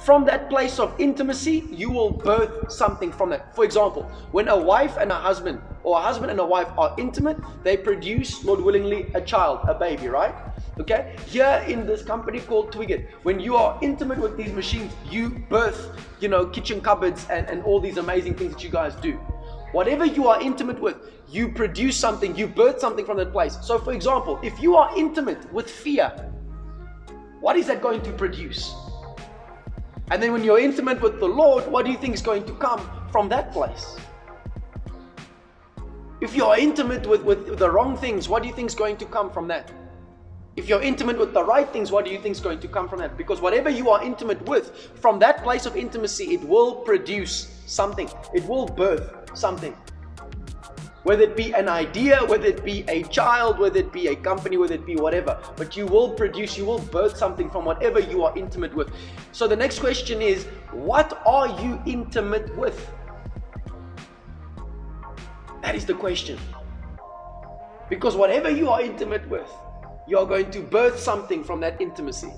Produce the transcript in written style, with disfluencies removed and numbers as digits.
from that place of intimacy, you will birth something from that. For example, when a wife and a husband, or a husband and a wife are intimate, they produce, Lord willingly, a child, a baby, right? Okay? Here in this company called Twigget, when you are intimate with these machines, you birth, kitchen cupboards and all these amazing things that you guys do. Whatever you are intimate with, you produce something, you birth something from that place. So for example, if you are intimate with fear, what is that going to produce? And then when you're intimate with the Lord, what do you think is going to come from that place? If you are intimate with the wrong things, what do you think is going to come from that? If you're intimate with the right things, what do you think is going to come from that? Because whatever you are intimate with, from that place of intimacy, it will produce something. It will birth something. Whether it be an idea, whether it be a child, whether it be a company, whether it be whatever. But you will produce, you will birth something from whatever you are intimate with. So the next question is, what are you intimate with? That is the question. Because whatever you are intimate with, you are going to birth something from that intimacy.